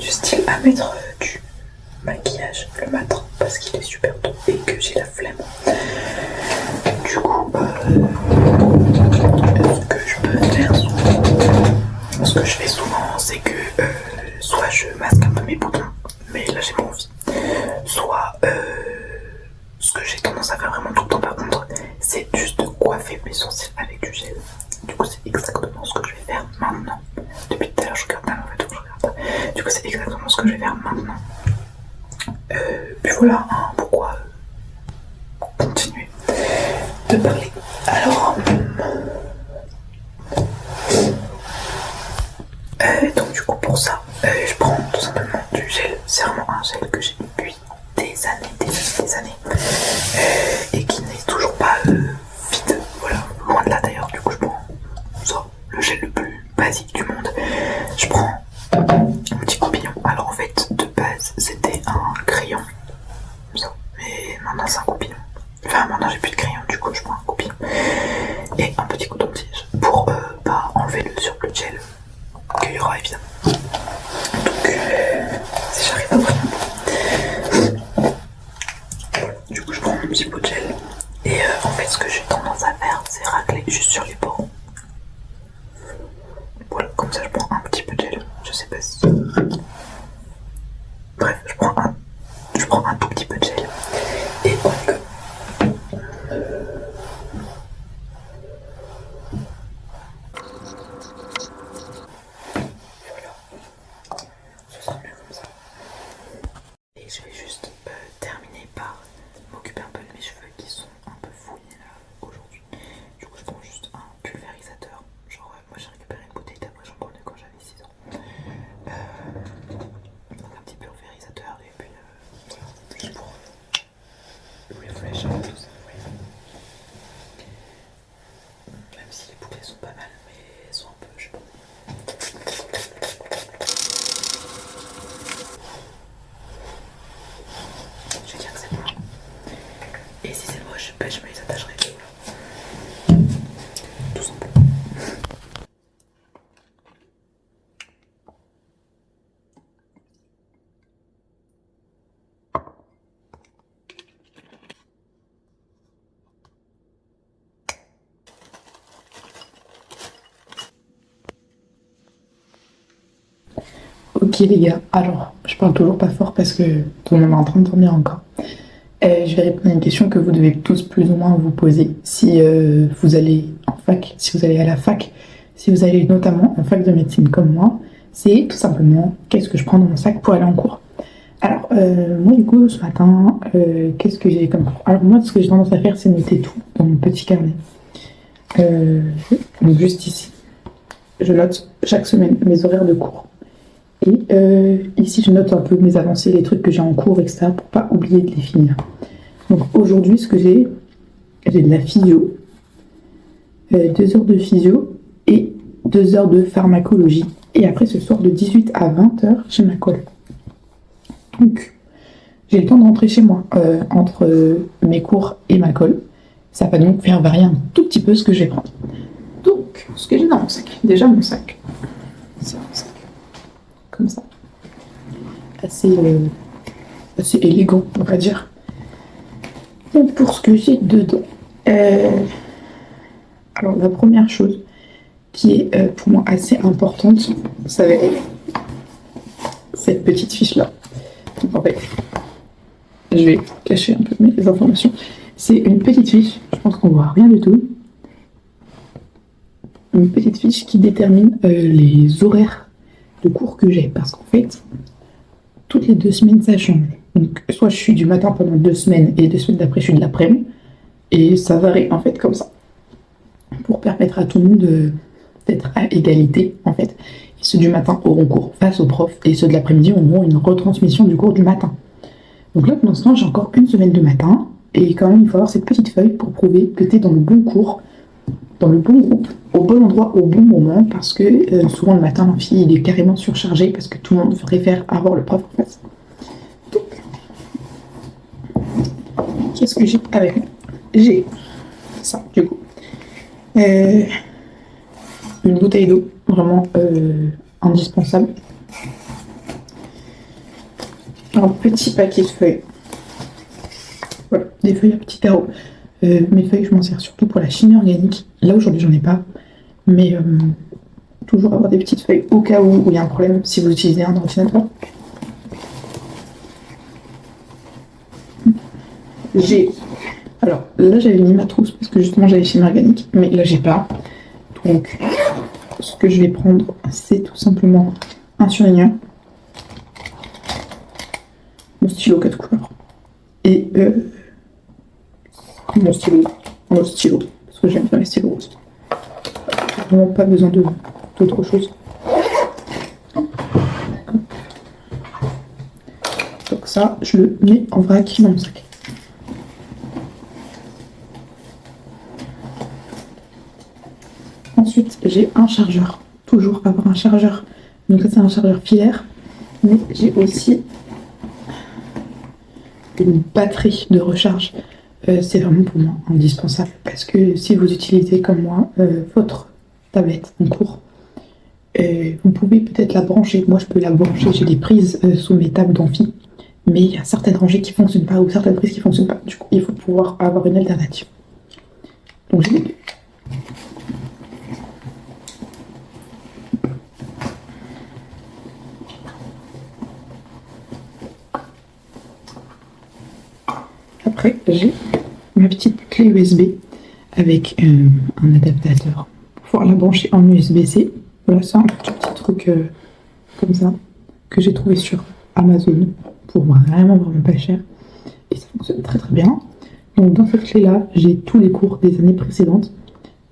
du style à mettre du maquillage le matin parce qu'il est super tôt et que j'ai la flemme. Du coup, ce que je peux faire souvent, ce que je fais souvent, c'est que soit je masque un peu mes boutons, mais là j'ai pas envie, soit ce que j'ai tendance à faire vraiment tout le temps par contre, c'est juste de coiffer mes sourcils avec du gel. Du coup c'est exactement ce que je vais faire maintenant. Depuis tout à l'heure je regarde pas, en fait je regarde. Du coup c'est exactement ce que je vais faire maintenant. Puis voilà, hein, pourquoi continuer de parler. Alors donc du coup pour ça je prends tout simplement du gel. C'est vraiment un gel que j'ai depuis des années et qui n'est toujours pas vide. Voilà, loin de là d'ailleurs. Du coup je prends ça, le gel le plus basique du monde. Je prends un petit coupillon. Alors en fait de base c'était un crayon comme ça, mais maintenant c'est un coupillon. Enfin maintenant j'ai plus de crayon, du coup je prends un coupillon et un petit coton-tige pour pas enlever le gel qu'il y aura évidemment. Donc si j'arrive à prendre, voilà, du coup je prends mon petit pot de gel et en fait ce que j'ai tendance à faire c'est racler juste sur les bords. Voilà, comme ça je prends un petit peu de gel, je sais pas si... Bref, je prends un tout petit peu de gel et on y va. Et je vais juste terminer par m'occuper un peu de mes cheveux qui sont un peu fouillés là aujourd'hui. Du coup je prends juste un pulvérisateur. Genre moi j'ai récupéré une bouteille d'après j'en prenais quand j'avais 6 ans. Donc un petit pulvérisateur et puis voilà, juste pour refresh un peu tout ça. Ouais. Même si les bouteilles sont pas mal mais elles sont un peu, je sais pas. Je vais dire que c'est bon. Et si c'est moche, ben, je me les attacherai. Tout simplement. Ok les gars, alors je parle toujours pas fort parce que tout le monde est en train de dormir encore. Je vais répondre à une question que vous devez tous plus ou moins vous poser si vous allez en fac, si vous allez à la fac, si vous allez notamment en fac de médecine comme moi, c'est tout simplement qu'est-ce que je prends dans mon sac pour aller en cours. Alors moi du coup ce matin, qu'est-ce que j'ai comme cours? Alors moi ce que j'ai tendance à faire c'est noter tout dans mon petit carnet. Donc juste ici, je note chaque semaine mes horaires de cours. Et ici, je note un peu mes avancées, les trucs que j'ai en cours, etc. pour pas oublier de les finir. Donc aujourd'hui, ce que j'ai de la physio, 2 heures de physio et 2 heures de pharmacologie. Et après, ce soir, de 18 à 20 heures, j'ai ma colle. Donc, j'ai le temps de rentrer chez moi entre mes cours et ma colle. Ça va donc faire varier un tout petit peu ce que je vais prendre. Donc, ce que j'ai dans mon sac. Déjà, mon sac. C'est un sac. Comme ça. Assez élégant, on va dire. Donc pour ce que j'ai dedans, alors la première chose qui est pour moi assez importante, ça va être cette petite fiche là. Donc en fait, je vais cacher un peu mes informations. C'est une petite fiche, je pense qu'on voit rien du tout. Une petite fiche qui détermine les horaires de cours que j'ai, parce qu'en fait, toutes les 2 semaines, ça change. Donc, soit je suis du matin pendant 2 semaines, et 2 semaines d'après, je suis de l'après-midi, et ça varie, en fait, comme ça. Pour permettre à tout le monde d'être à égalité, en fait. Et ceux du matin auront cours face aux profs, et ceux de l'après-midi auront une retransmission du cours du matin. Donc là, pour l'instant, j'ai encore une semaine de matin, et quand même, il faut avoir cette petite feuille pour prouver que tu es dans le bon cours, dans le bon groupe, au bon endroit, au bon moment, parce que souvent le matin, l'amphi, il est carrément surchargé, parce que tout le monde préfère avoir le prof en face. Donc, qu'est-ce que j'ai avec moi? J'ai ça, du coup. Une bouteille d'eau, vraiment indispensable. un petit paquet de feuilles. Voilà, des feuilles à petit carreau. Mes feuilles, je m'en sers surtout pour la chimie organique. Là, aujourd'hui, j'en ai pas. Mais toujours avoir des petites feuilles au cas où il y a un problème si vous utilisez un ordinateur. Alors là, j'avais mis ma trousse parce que justement, j'avais chimie organique. Mais là, j'ai pas. Donc, ce que je vais prendre, c'est tout simplement un surligneur, mon stylo 4 couleurs et mon stylo, parce que j'aime bien les stylos roses. Vraiment pas besoin d'autre chose. Donc ça, je le mets en vrac dans mon sac. Ensuite, j'ai un chargeur. Toujours avoir un chargeur. Donc ça, c'est un chargeur filaire. Mais j'ai aussi une batterie de recharge. C'est vraiment pour moi indispensable. Parce que si vous utilisez comme moi votre tablette en cours, vous pouvez peut-être la brancher. Moi, je peux la brancher. J'ai des prises sous mes tables d'amphi. Mais il y a certaines rangées qui ne fonctionnent pas ou certaines prises qui ne fonctionnent pas. Du coup, il faut pouvoir avoir une alternative. Donc j'ai les deux. Après, j'ai ma petite clé USB avec un adaptateur pour pouvoir la brancher en USB-C. Voilà, c'est un petit truc comme ça que j'ai trouvé sur Amazon pour vraiment pas cher. Et ça fonctionne très bien. Donc dans cette clé-là, j'ai tous les cours des années précédentes.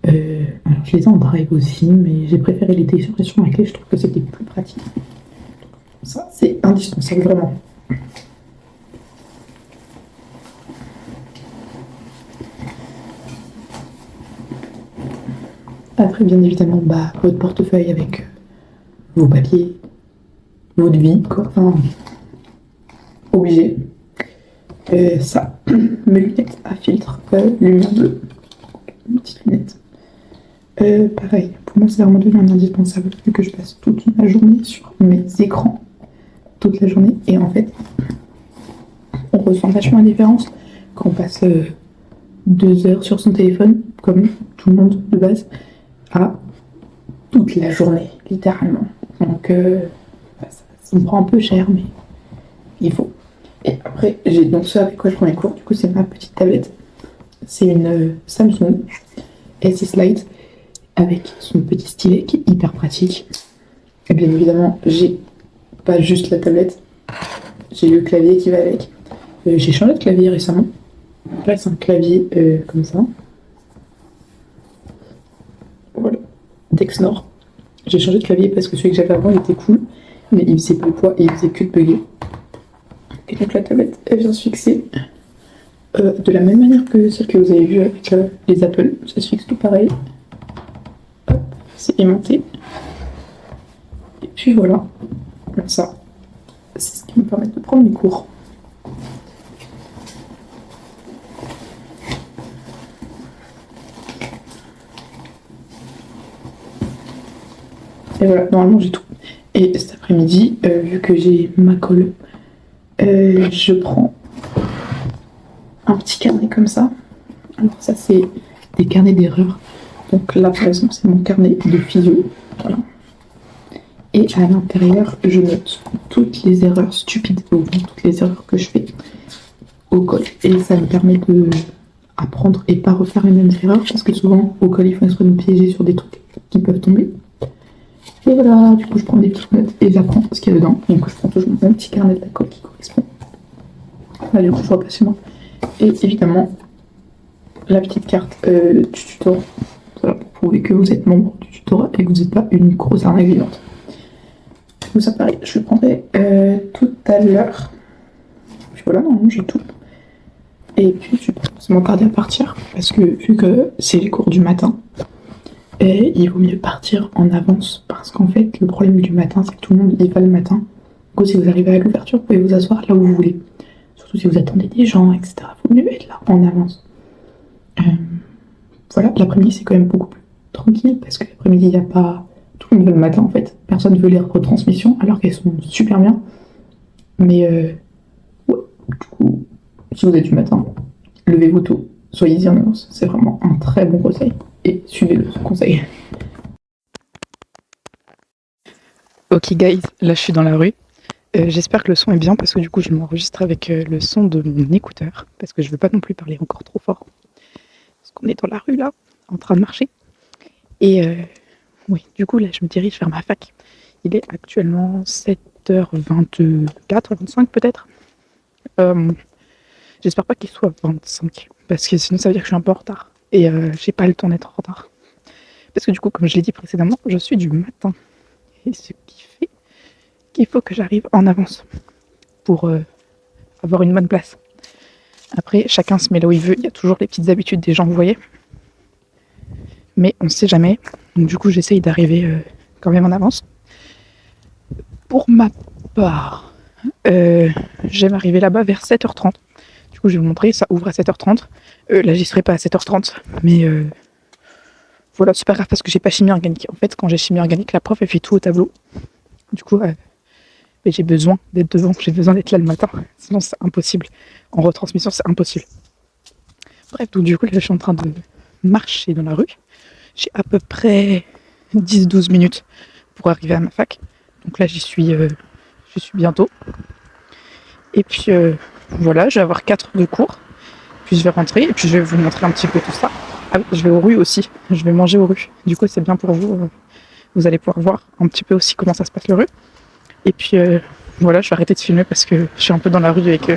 Alors je les ai en drive aussi, mais j'ai préféré les télécharger sur ma clé. Je trouve que c'était plus pratique. Ça, c'est indispensable vraiment. Après, bien évidemment, votre portefeuille avec vos papiers, votre vie, quoi. Enfin, obligé. Ça, mes lunettes à filtre, lumière bleue. Une petite lunette. Pareil, pour moi, c'est vraiment devenu un indispensable, vu que je passe toute la journée sur mes écrans. Toute la journée. Et en fait, on ressent vachement la différence quand on passe 2 heures sur son téléphone, comme tout le monde de base, à toute la journée, littéralement. Donc, ça me prend un peu cher, mais il faut. Et après, j'ai donc ce avec quoi je prends mes cours. Du coup, c'est ma petite tablette. C'est une Samsung S6 Lite avec son petit stylet qui est hyper pratique. Et bien évidemment, j'ai pas juste la tablette, j'ai le clavier qui va avec. J'ai changé de clavier récemment. Là, c'est un clavier comme ça. Voilà, Dexnor. J'ai changé de clavier parce que celui que j'avais avant il était cool, mais il faisait pas le poids et il faisait que de bugger. Et donc la tablette, elle vient se fixer de la même manière que celle que vous avez vue avec les Apple. Ça se fixe tout pareil. Hop, c'est aimanté. Et puis voilà, comme ça, c'est ce qui me permet de prendre mes cours. Et voilà, normalement j'ai tout. Et cet après-midi, vu que j'ai ma colle, je prends un petit carnet comme ça. Alors ça, c'est des carnets d'erreurs. Donc là, par exemple, c'est mon carnet de physio. Voilà. Et à l'intérieur, je note toutes les erreurs stupides, donc toutes les erreurs que je fais au col. Et ça me permet de apprendre et pas refaire les mêmes erreurs, parce que souvent, au col, il faut se nous piéger sur des trucs qui peuvent tomber. Et voilà, du coup, je prends des petites notes et j'apprends ce qu'il y a dedans. Et du coup, je prends toujours mon petit carnet de la colle qui correspond. Là, du coup, je vois pas chez moi. Et évidemment, la petite carte du tutorat. Voilà, pour prouver que vous êtes membre du tutorat et que vous n'êtes pas une grosse arnaque vivante. Tout ça, pareil, je le prendrai tout à l'heure. Puis voilà, normalement, j'ai tout. Et puis, je vais pas forcément tarder à partir, parce que vu que c'est les cours du matin, et il vaut mieux partir en avance, parce qu'en fait, le problème du matin, c'est que tout le monde y va le matin. Du coup, si vous arrivez à l'ouverture, vous pouvez vous asseoir là où vous voulez. Surtout si vous attendez des gens, etc. Il vaut mieux être là en avance. Voilà, l'après-midi, c'est quand même beaucoup plus tranquille, parce que l'après-midi, il n'y a pas... Tout le monde veut le matin, en fait. Personne ne veut les retransmissions, alors qu'elles sont super bien. Mais Du coup, si vous êtes du matin, levez-vous tôt, soyez-y en avance. C'est vraiment un très bon conseil. Et suivez-le, ce conseil. Ok guys, là je suis dans la rue. J'espère que le son est bien parce que du coup je m'enregistre avec le son de mon écouteur parce que je veux pas non plus parler encore trop fort. Parce qu'on est dans la rue là, en train de marcher. Et oui, du coup là je me dirige vers ma fac. Il est actuellement 7h24, 25 peut-être. J'espère pas qu'il soit 25 parce que sinon ça veut dire que je suis un peu en retard. Et j'ai pas le temps d'être en retard. Parce que du coup, comme je l'ai dit précédemment, je suis du matin. Et ce qui fait qu'il faut que j'arrive en avance pour avoir une bonne place. Après, chacun se met là où il veut. Il y a toujours les petites habitudes des gens, vous voyez. Mais on ne sait jamais. Donc du coup, j'essaye d'arriver quand même en avance. Pour ma part, j'aime arriver là-bas vers 7h30. Du coup, je vais vous montrer. Ça ouvre à 7h30. Là, j'y serai pas à 7h30. Mais voilà, c'est pas grave parce que j'ai pas chimie organique. En fait, quand j'ai chimie organique, la prof, elle fait tout au tableau. Du coup, j'ai besoin d'être devant. J'ai besoin d'être là le matin. Sinon, c'est impossible. En retransmission, c'est impossible. Bref, donc du coup, là, je suis en train de marcher dans la rue. J'ai à peu près 10-12 minutes pour arriver à ma fac. Donc là, j'y suis bientôt. Et puis, voilà, je vais avoir 4 heures de cours. Puis je vais rentrer et puis je vais vous montrer un petit peu tout ça. Ah oui, je vais aux rues aussi. Je vais manger aux rues. Du coup, c'est bien pour vous. Vous allez pouvoir voir un petit peu aussi comment ça se passe les rues. Et puis, voilà, je vais arrêter de filmer parce que je suis un peu dans la rue avec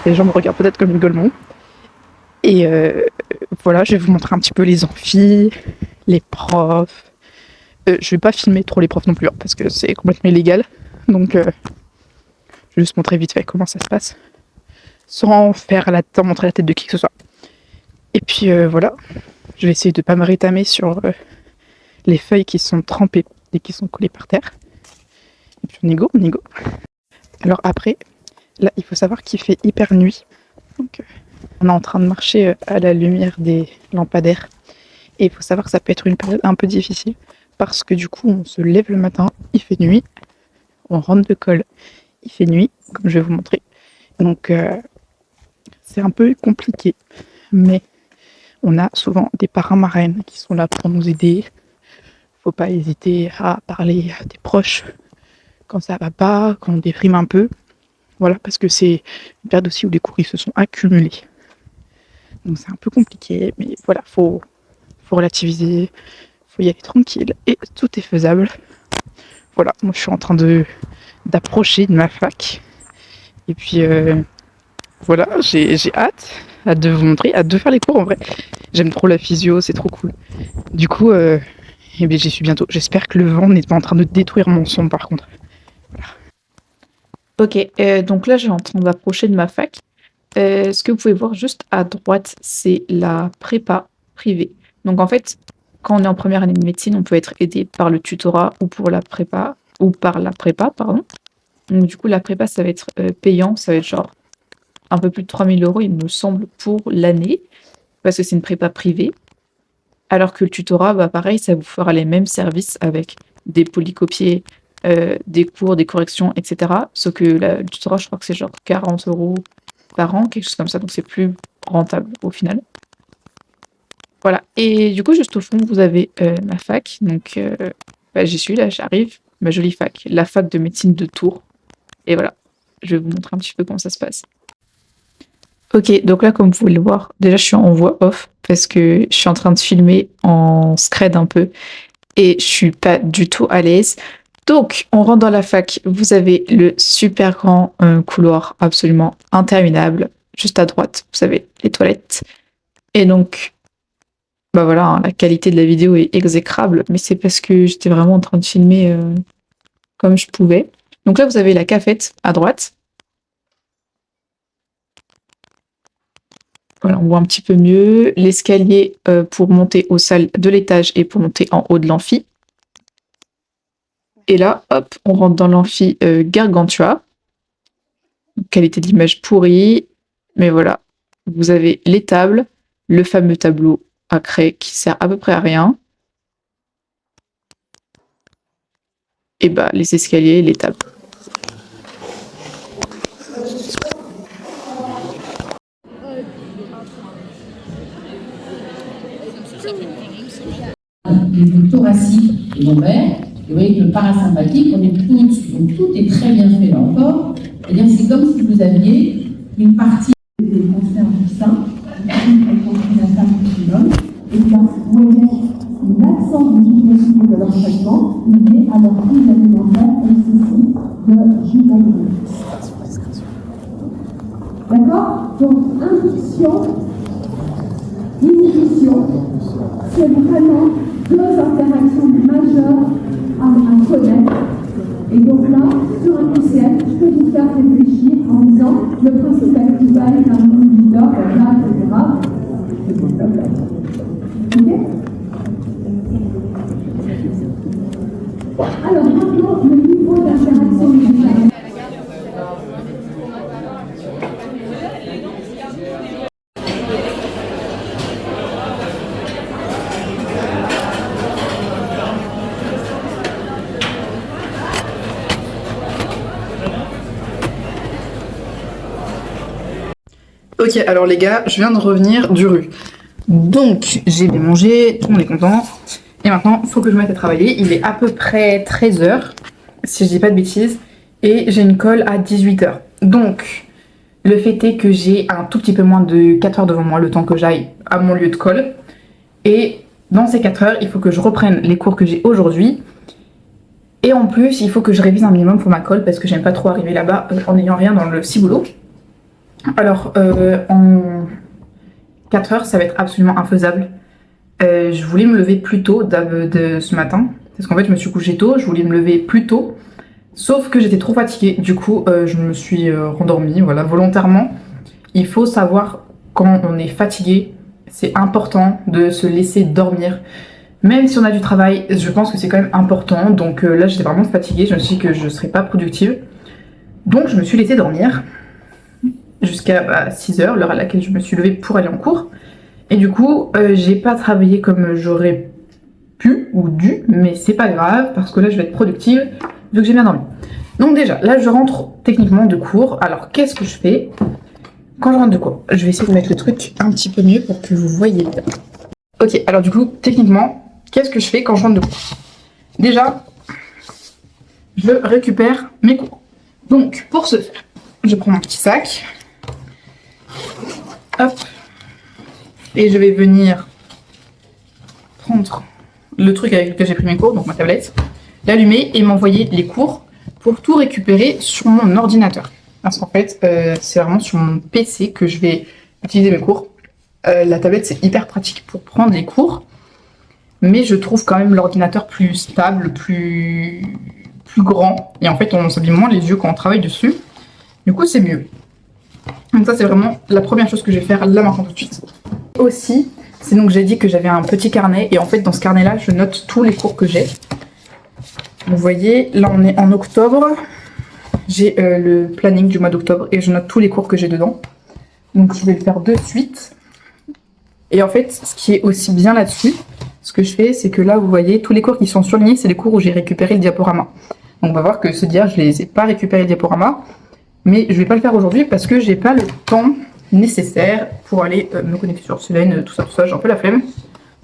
les gens me regardent peut-être comme une golemon. Et voilà, je vais vous montrer un petit peu les amphis, les profs. Je vais pas filmer trop les profs non plus, hein, parce que c'est complètement illégal. Donc, je vais juste montrer vite fait comment ça se passe, sans montrer la tête de qui que ce soit. Et puis voilà, je vais essayer de pas me rétamer sur les feuilles qui sont trempées et qui sont collées par terre. Et puis on y go. Alors après, là, il faut savoir qu'il fait hyper nuit. Donc, on est en train de marcher à la lumière des lampadaires. Et il faut savoir que ça peut être une période un peu difficile parce que du coup, on se lève le matin, il fait nuit. On rentre de colle, il fait nuit, comme je vais vous montrer. Donc, c'est un peu compliqué. Mais on a souvent des parrains marraines qui sont là pour nous aider. Faut pas hésiter à parler à des proches quand ça va pas, quand on déprime un peu. Voilà, parce que c'est une période aussi où les cours ils se sont accumulés. Donc c'est un peu compliqué, mais voilà, faut relativiser, faut y aller tranquille et tout est faisable. Voilà, moi je suis en train d'approcher de ma fac. Et puis voilà, j'ai hâte de vous montrer, hâte de faire les cours en vrai. J'aime trop la physio, c'est trop cool. Du coup, eh bien, j'y suis bientôt. J'espère que le vent n'est pas en train de détruire mon son par contre. Voilà. Ok, donc là, je suis en train d'approcher de ma fac. Ce que vous pouvez voir juste à droite, c'est la prépa privée. Donc en fait, quand on est en première année de médecine, on peut être aidé par le tutorat ou par la prépa, pardon. Donc du coup, la prépa, ça va être payant, ça va être genre un peu plus de 3 000 €, il me semble, pour l'année, parce que c'est une prépa privée. Alors que le tutorat, bah pareil, ça vous fera les mêmes services avec des polycopiés, des cours, des corrections, etc. Sauf que le tutorat, je crois que c'est genre 40 € par an, quelque chose comme ça, donc c'est plus rentable au final. Voilà. Et du coup, juste au fond, vous avez ma fac. Donc, bah, j'y suis, là, j'arrive. Ma jolie fac, la fac de médecine de Tours. Et voilà, je vais vous montrer un petit peu comment ça se passe. Ok, donc là, comme vous pouvez le voir, déjà, je suis en voix off parce que je suis en train de filmer en scred un peu et je suis pas du tout à l'aise. Donc, on rentre dans la fac. Vous avez le super grand couloir absolument interminable. Juste à droite, vous avez les toilettes. Et donc, bah voilà, hein, la qualité de la vidéo est exécrable, mais c'est parce que j'étais vraiment en train de filmer comme je pouvais. Donc là, vous avez la cafette à droite. Voilà, on voit un petit peu mieux. L'escalier pour monter aux salles de l'étage et pour monter en haut de l'amphi. Et là, hop, on rentre dans l'amphi Gargantua. Qualité de l'image pourrie. Mais voilà, vous avez les tables, le fameux tableau à craie qui sert à peu près à rien. Et bah, les escaliers et les tables. et lombaire. Et vous voyez que le parasympathique, on est tout au-dessus. Donc tout est très bien fait là encore. C'est-à-dire c'est comme si vous aviez une partie des cancers du sein, et là, vous voyez une absence d'efficacité de leur traitement liée à leur prise alimentaire et ceci de gynécologie. D'accord? Donc, induction, inhibition, c'est vraiment deux interactions majeures à connaître. Et donc là, sur un QCM, je peux vous faire réfléchir en disant le principe actival d'un inhibiteur, etc. Ok? Alors, maintenant, le niveau d'interaction médicale. Ok, alors les gars, je viens de revenir du rue. Donc, j'ai bien mangé, tout le monde est content. Et maintenant, il faut que je me mette à travailler. Il est à peu près 13h, si je dis pas de bêtises. Et j'ai une colle à 18h. Donc, le fait est que j'ai un tout petit peu moins de 4 heures devant moi, le temps que j'aille à mon lieu de colle. Et dans ces 4 heures, il faut que je reprenne les cours que j'ai aujourd'hui. Et en plus, il faut que je révise un minimum pour ma colle parce que j'aime pas trop arriver là-bas en n'ayant rien dans le ciboulot. Alors, en 4 heures, ça va être absolument infaisable. Je voulais me lever plus tôt de ce matin, parce qu'en fait, je me suis couchée tôt, je voulais me lever plus tôt, sauf que j'étais trop fatiguée. Du coup, je me suis rendormie, voilà, volontairement. Il faut savoir quand on est fatigué, c'est important de se laisser dormir. Même si on a du travail, je pense que c'est quand même important. Donc là, j'étais vraiment fatiguée, je me suis dit que je ne serais pas productive. Donc, je me suis laissée dormir jusqu'à 6h, l'heure à laquelle je me suis levée pour aller en cours. Et du coup, j'ai pas travaillé comme j'aurais pu ou dû, mais c'est pas grave parce que là je vais être productive vu que j'ai bien dormi. Donc déjà, là je rentre techniquement de cours. Alors qu'est-ce que je fais quand je rentre de cours? Je vais essayer de mettre le truc un petit peu mieux pour que vous voyez bien. Ok, alors du coup, techniquement, qu'est-ce que je fais quand je rentre de cours? Déjà, je récupère mes cours. Donc pour ce faire, je prends mon petit sac. Hop. Et je vais venir prendre le truc avec lequel j'ai pris mes cours, donc ma tablette, l'allumer et m'envoyer les cours pour tout récupérer sur mon ordinateur. Parce qu'en fait, c'est vraiment sur mon PC que je vais utiliser mes cours. La tablette, c'est hyper pratique pour prendre les cours, mais je trouve quand même l'ordinateur plus stable, plus grand. Et en fait, on s'abîme moins les yeux quand on travaille dessus. Du coup, c'est mieux. Donc ça, c'est vraiment la première chose que je vais faire là maintenant tout de suite. Aussi, c'est donc j'ai dit que j'avais un petit carnet et en fait dans ce carnet là je note tous les cours que j'ai. Vous voyez, là on est en octobre, j'ai le planning du mois d'octobre et je note tous les cours que j'ai dedans. Donc je vais le faire de suite. Et en fait, ce qui est aussi bien là-dessus, ce que je fais, c'est que là vous voyez, tous les cours qui sont surlignés, c'est les cours où j'ai récupéré le diaporama. Donc on va voir que ce dia, je les ai pas récupéré le diaporama, mais je vais pas le faire aujourd'hui parce que j'ai pas le temps nécessaire pour aller me connecter sur Selene, tout ça, j'ai un peu la flemme.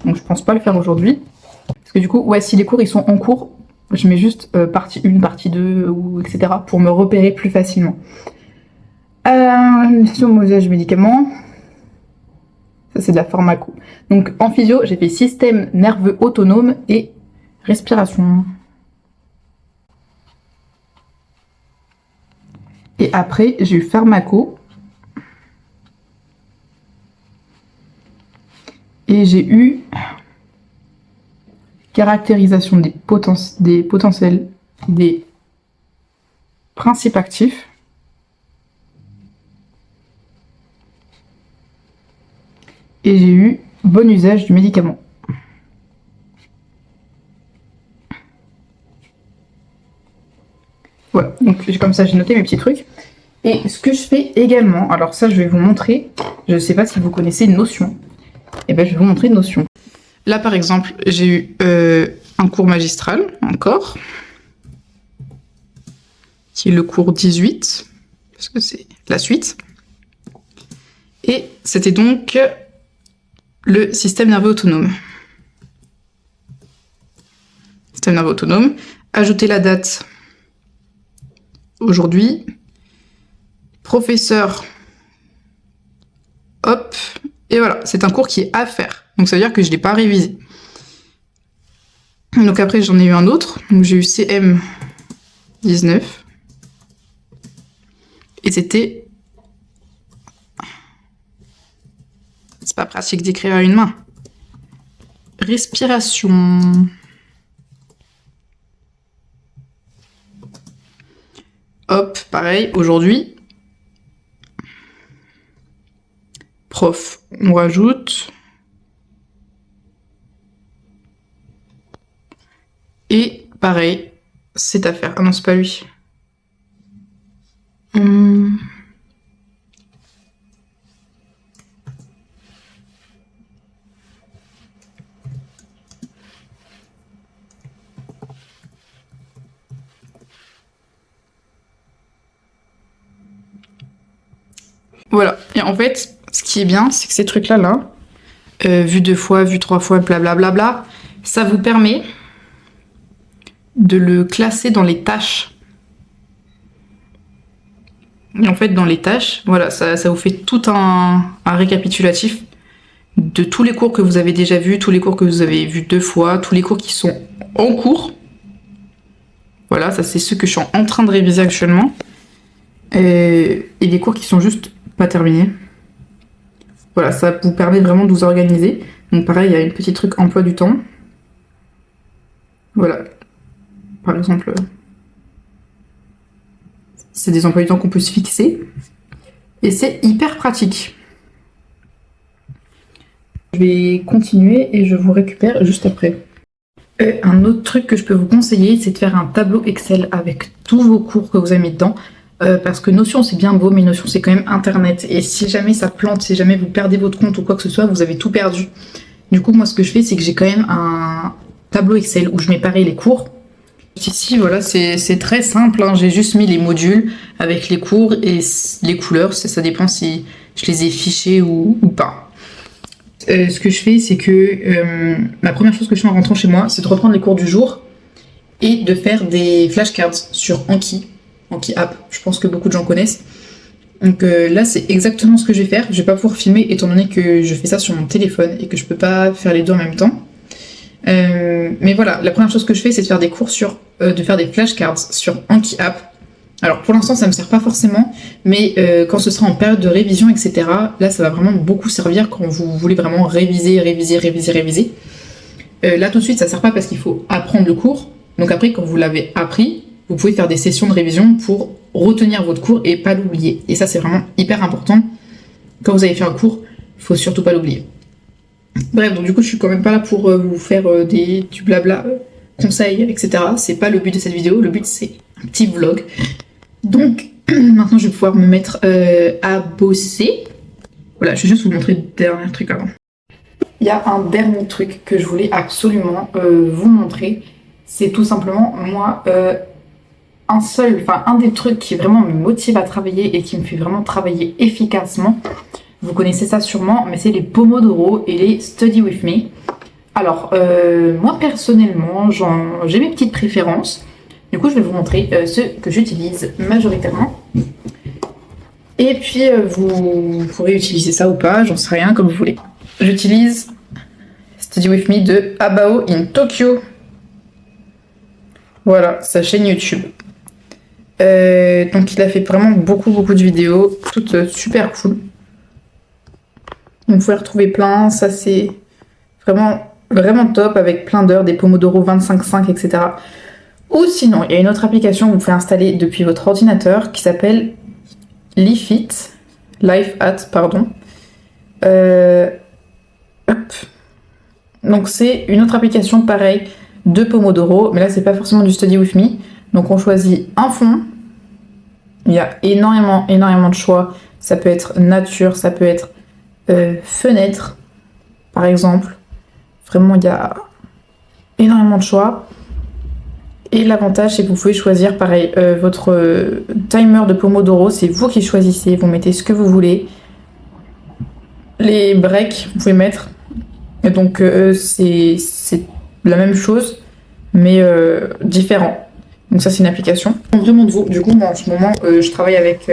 Donc je pense pas le faire aujourd'hui. Parce que du coup, ouais, si les cours ils sont en cours, je mets juste partie 1, partie 2, ou etc. pour me repérer plus facilement. Sur mon usage médicaments, ça c'est de la pharmaco. Donc en physio, j'ai fait système nerveux autonome et respiration. Et après, j'ai eu pharmaco. Et j'ai eu caractérisation des potentiels, des principes actifs. Et j'ai eu bon usage du médicament. Voilà, donc comme ça j'ai noté mes petits trucs. Et ce que je fais également, alors ça je vais vous montrer, je ne sais pas si vous connaissez Notion. Et ben je vais vous montrer Notion. Là par exemple, j'ai eu un cours magistral, encore, qui est le cours 18, parce que c'est la suite. Et c'était donc le système nerveux autonome. timer autonome. Ajouter la date aujourd'hui. Professeur. Hop. Et voilà, c'est un cours qui est à faire. Donc ça veut dire que je ne l'ai pas révisé. Donc après, j'en ai eu un autre. Donc j'ai eu CM19. Et c'était... C'est pas pratique d'écrire à une main. Respiration. Hop, pareil, aujourd'hui. Prof, on rajoute. Et pareil, c'est à faire. Ah non, c'est pas lui. Voilà. Et en fait, ce qui est bien, c'est que ces trucs-là, vu 2 fois, vu 3 fois, blablabla, ça vous permet de le classer dans les tâches. Et en fait, dans les tâches, voilà, ça vous fait tout un récapitulatif de tous les cours que vous avez déjà vus, tous les cours que vous avez vus 2 fois, tous les cours qui sont en cours. Voilà, ça c'est ceux que je suis en train de réviser actuellement. Et les cours qui sont juste pas terminés. Voilà, ça vous permet vraiment de vous organiser. Donc pareil, il y a une petite truc emploi du temps. Voilà. Par exemple, c'est des emplois du temps qu'on peut se fixer. Et c'est hyper pratique. Je vais continuer et je vous récupère juste après. Un autre truc que je peux vous conseiller, c'est de faire un tableau Excel avec tous vos cours que vous avez mis dedans. Parce que Notion c'est bien beau, mais Notion c'est quand même internet. Et si jamais ça plante, si jamais vous perdez votre compte ou quoi que ce soit, vous avez tout perdu. Du coup, moi ce que je fais, c'est que j'ai quand même un tableau Excel où je mets pareil les cours. Ici, voilà, c'est très simple, hein. J'ai juste mis les modules avec les cours et les couleurs, ça dépend si je les ai fichés ou pas. Ce que je fais, c'est que la première chose que je fais en rentrant chez moi, c'est de reprendre les cours du jour et de faire des flashcards sur Anki App. Je pense que beaucoup de gens connaissent. Donc là, c'est exactement ce que je vais faire. Je vais pas pouvoir filmer étant donné que je fais ça sur mon téléphone et que je peux pas faire les deux en même temps. Mais voilà, la première chose que je fais, c'est de faire des cours de faire des flashcards sur Anki App. Alors pour l'instant, ça me sert pas forcément, mais quand ce sera en période de révision, etc., là, ça va vraiment beaucoup servir quand vous voulez vraiment réviser. Là, tout de suite, ça sert pas parce qu'il faut apprendre le cours. Donc après, quand vous l'avez appris, vous pouvez faire des sessions de révision pour retenir votre cours et pas l'oublier. Et ça, c'est vraiment hyper important. Quand vous avez fait un cours, il faut surtout pas l'oublier. Bref, donc du coup, je suis quand même pas là pour vous faire du blabla, conseils, etc. C'est pas le but de cette vidéo. Le but, c'est un petit vlog. Donc, maintenant, je vais pouvoir me mettre à bosser. Voilà, je vais juste vous montrer le dernier truc avant. Il y a un dernier truc que je voulais absolument vous montrer. C'est tout simplement, moi, un des trucs qui vraiment me motive à travailler et qui me fait vraiment travailler efficacement. Vous connaissez ça sûrement, mais c'est les Pomodoro et les Study With Me. Alors, moi personnellement, j'ai mes petites préférences. Du coup, je vais vous montrer ceux que j'utilise majoritairement. Et puis, vous pourrez utiliser ça ou pas, j'en sais rien, comme vous voulez. J'utilise Study With Me de Abao in Tokyo. Voilà, sa chaîne YouTube. Donc il a fait vraiment beaucoup de vidéos, toutes super cool. Vous pouvez retrouver plein, ça c'est vraiment top avec plein d'heures, des Pomodoro 25-5, etc. Ou sinon, il y a une autre application que vous pouvez installer depuis votre ordinateur qui s'appelle Life At. Hop. Donc c'est une autre application pareil de Pomodoro, mais là c'est pas forcément du Study With Me. Donc on choisit un fond. Il y a énormément de choix. Ça peut être nature, ça peut être fenêtre, par exemple. Vraiment, il y a énormément de choix. Et l'avantage, c'est que vous pouvez choisir, pareil, votre timer de Pomodoro. C'est vous qui choisissez. Vous mettez ce que vous voulez. Les breaks, vous pouvez mettre. Et donc, c'est la même chose. mais différent. Donc ça c'est une application. Vraiment de vous. Du coup moi en ce moment je travaille avec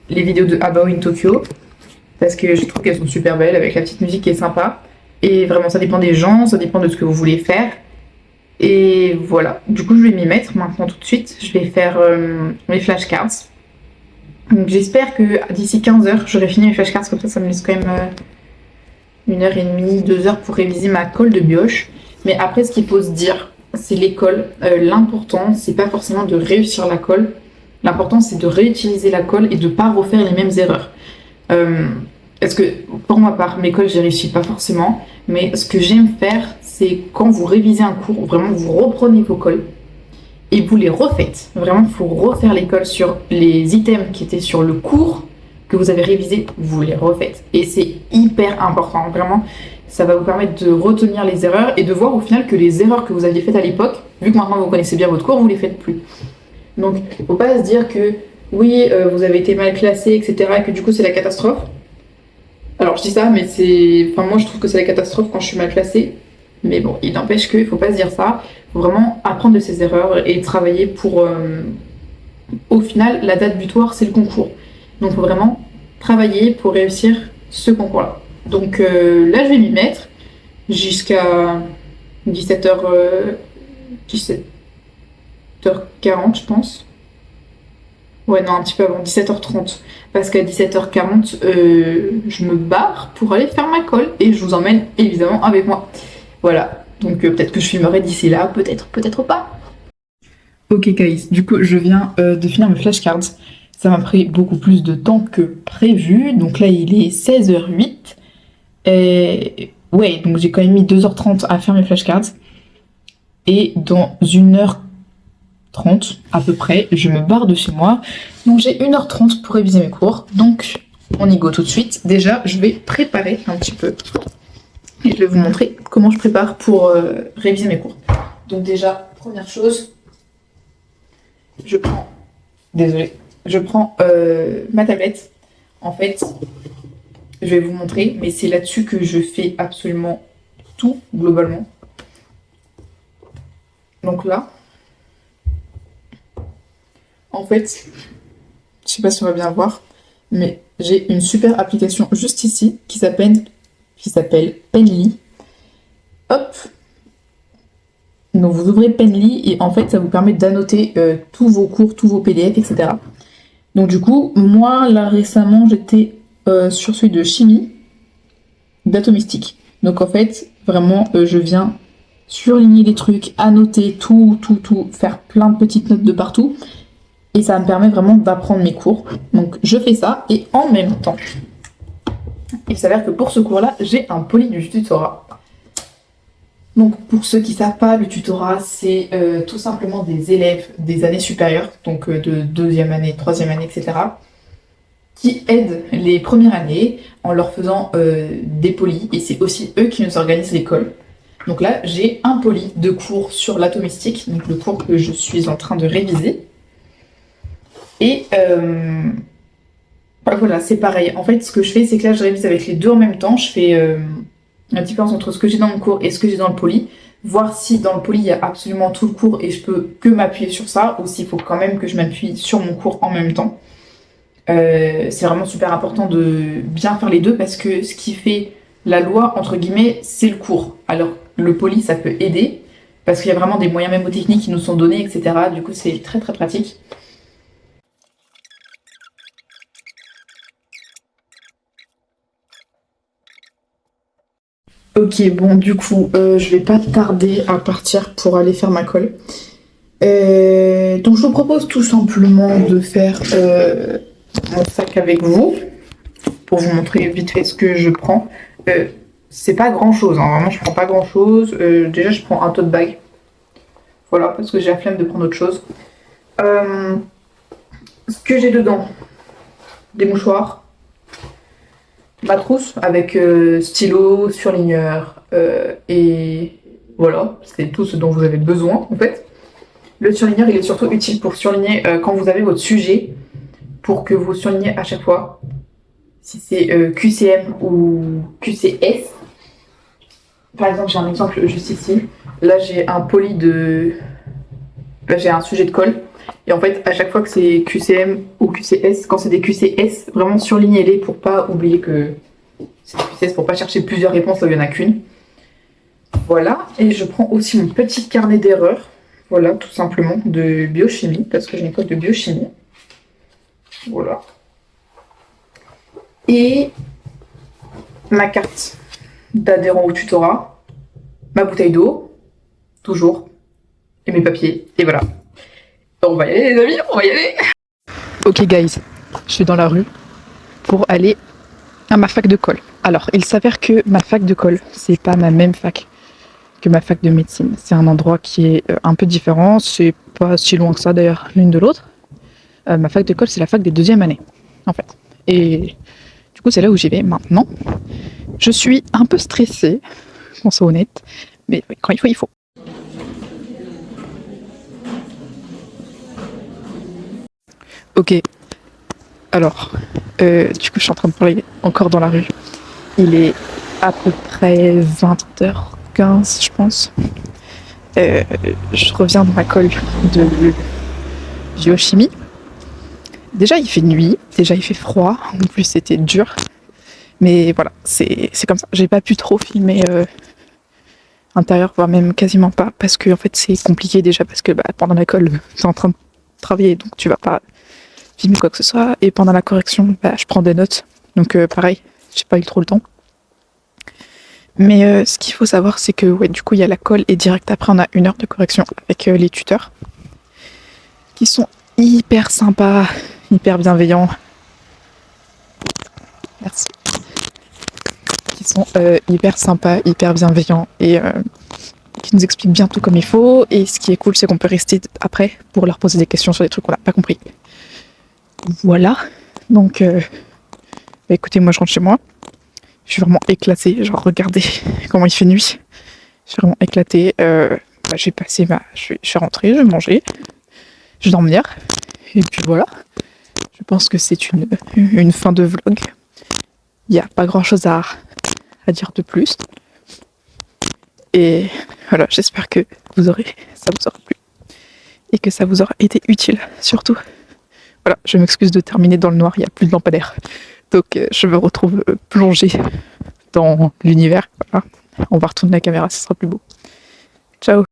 les vidéos de About in Tokyo parce que je trouve qu'elles sont super belles avec la petite musique qui est sympa. Et vraiment ça dépend des gens, ça dépend de ce que vous voulez faire. Et voilà, du coup je vais m'y mettre maintenant tout de suite. Je vais faire mes flashcards. Donc j'espère que d'ici 15h j'aurai fini mes flashcards, comme ça me laisse quand même 1h30, 2h pour réviser ma colle de bioche. Mais après ce qu'il faut se dire, c'est l'école. L'important c'est pas forcément de réussir la colle. L'important c'est de réutiliser la colle et de pas refaire les mêmes erreurs. Parce que pour ma part, mes colles j'y réussis pas forcément. Mais ce que j'aime faire, c'est quand vous révisez un cours, vraiment vous reprenez vos colles et vous les refaites. Vraiment, il faut refaire les colles sur les items qui étaient sur le cours que vous avez révisé, vous les refaites. Et c'est hyper important, vraiment. Ça va vous permettre de retenir les erreurs et de voir au final que les erreurs que vous aviez faites à l'époque, vu que maintenant vous connaissez bien votre cours, vous les faites plus. Donc, il ne faut pas se dire que oui, vous avez été mal classé, etc. et que du coup c'est la catastrophe. Alors je dis ça, mais c'est... Enfin moi je trouve que c'est la catastrophe quand je suis mal classée. Mais bon, il n'empêche qu'il ne faut pas se dire ça. Il faut vraiment apprendre de ses erreurs et travailler pour... Au final, la date butoir, c'est le concours. Donc il faut vraiment travailler pour réussir ce concours-là. Donc là, je vais m'y mettre jusqu'à 17h... 17h40, je pense. Ouais, non, un petit peu avant, 17h30. Parce qu'à 17h40, je me barre pour aller faire ma colle et je vous emmène évidemment avec moi. Voilà, donc peut-être que je filmerai d'ici là, peut-être pas. Ok Caïs, du coup je viens de finir mes flashcards. Ça m'a pris beaucoup plus de temps que prévu. Donc là il est 16h08. Et ouais, donc j'ai quand même mis 2h30 à faire mes flashcards. Et dans 1h30 à peu près, je me barre de chez moi. Donc j'ai 1h30 pour réviser mes cours. Donc on y go tout de suite. Déjà je vais préparer un petit peu. Et je vais vous montrer comment je prépare pour réviser mes cours. Donc déjà, première chose, je prends ma tablette. En fait, je vais vous montrer, mais c'est là-dessus que je fais absolument tout, globalement. Donc là, en fait, je sais pas si on va bien voir, mais j'ai une super application juste ici qui s'appelle Penly. Hop. Donc vous ouvrez Penly et en fait ça vous permet d'annoter tous vos cours, tous vos PDF, etc. Donc du coup, moi là récemment j'étais sur celui de chimie d'atomistique. Donc en fait, vraiment je viens surligner les trucs, annoter tout, faire plein de petites notes de partout. Et ça me permet vraiment d'apprendre mes cours. Donc je fais ça et en même temps, il s'avère que pour ce cours-là, j'ai un poly du tutorat. Donc pour ceux qui ne savent pas, le tutorat, c'est tout simplement des élèves des années supérieures, donc de 2e année, 3e année, etc., qui aident les premières années en leur faisant des polys, et c'est aussi eux qui nous organisent l'école. Donc là, j'ai un poly de cours sur l'atomistique, donc le cours que je suis en train de réviser. Et voilà, c'est pareil. En fait, ce que je fais, c'est que là, je révise avec les deux en même temps. Je fais la différence entre ce que j'ai dans mon cours et ce que j'ai dans le poly. Voir si dans le poly, il y a absolument tout le cours et je peux que m'appuyer sur ça, ou s'il faut quand même que je m'appuie sur mon cours en même temps. C'est vraiment super important de bien faire les deux parce que ce qui fait la loi, entre guillemets, c'est le cours. Alors, le poly, ça peut aider parce qu'il y a vraiment des moyens mémotechniques qui nous sont donnés, etc. Du coup, c'est très très pratique. Ok, bon, du coup, je vais pas tarder à partir pour aller faire ma colle. Donc, je vous propose tout simplement de faire mon sac avec vous pour vous montrer vite fait ce que je prends. C'est pas grand chose, hein, vraiment, je prends pas grand chose. Déjà, je prends un tote bag. Voilà, parce que j'ai la flemme de prendre autre chose. Ce que j'ai dedans, des mouchoirs. Ma trousse avec stylo, surligneur et voilà, c'est tout ce dont vous avez besoin en fait. Le surligneur il est surtout utile pour surligner quand vous avez votre sujet, pour que vous surlignez à chaque fois si c'est QCM ou QCS. par exemple, j'ai un exemple juste ici. Là, j'ai un poli de... Là, j'ai un sujet de colle. Et en fait, à chaque fois que c'est QCM ou QCS, quand c'est des QCS, vraiment surlignez-les pour pas oublier que c'est des QCS, pour pas chercher plusieurs réponses là où il n'y en a qu'une. Voilà, et je prends aussi mon petit carnet d'erreurs. Voilà, tout simplement, de biochimie, parce que j'ai une colle de biochimie. Voilà. Et ma carte d'adhérent au tutorat, ma bouteille d'eau, toujours, et mes papiers, et voilà. On va y aller les amis, on va y aller. Ok guys, je suis dans la rue pour aller à ma fac de colle. Alors, il s'avère que ma fac de colle, c'est pas ma même fac que ma fac de médecine. C'est un endroit qui est un peu différent, c'est pas si loin que ça d'ailleurs l'une de l'autre. Ma fac de colle, c'est la fac des 2e années, en fait. Et du coup, c'est là où j'y vais maintenant. Je suis un peu stressée, qu'on soit honnête, mais quand il faut, il faut. Ok, alors, du coup, je suis en train de parler encore dans la rue. Il est à peu près 20h15, je pense. Je reviens de ma colle de biochimie. Déjà, il fait nuit, déjà, il fait froid. En plus, c'était dur. Mais voilà, c'est comme ça. J'ai pas pu trop filmer intérieur, voire même quasiment pas, parce que en fait, c'est compliqué déjà, parce que pendant la colle, t'es en train de travailler, donc tu vas pas filmer quoi que ce soit. Et pendant la correction, je prends des notes. Donc pareil, j'ai pas eu trop le temps. Mais ce qu'il faut savoir, c'est que ouais, du coup, il y a la colle et direct après, on a 1 heure de correction avec les tuteurs qui sont hyper sympas, hyper bienveillants. Merci. Qui sont hyper sympas, hyper bienveillants et qui nous expliquent bien tout comme il faut. Et ce qui est cool, c'est qu'on peut rester après pour leur poser des questions sur des trucs qu'on n'a pas compris. Voilà. Donc, écoutez, moi, je rentre chez moi. Je suis vraiment éclatée. Genre, regardez comment il fait nuit. Je suis vraiment éclatée. J'ai passé je suis rentrée, je vais manger, je vais dormir. Et puis voilà. Je pense que c'est une fin de vlog. Il n'y a pas grand chose à dire de plus. Et voilà, j'espère que ça vous aura plu. Et que ça vous aura été utile, surtout. Voilà, je m'excuse de terminer dans le noir, il n'y a plus de lampadaire. Donc je me retrouve plongée dans l'univers. Voilà. On va retourner la caméra, ce sera plus beau. Ciao.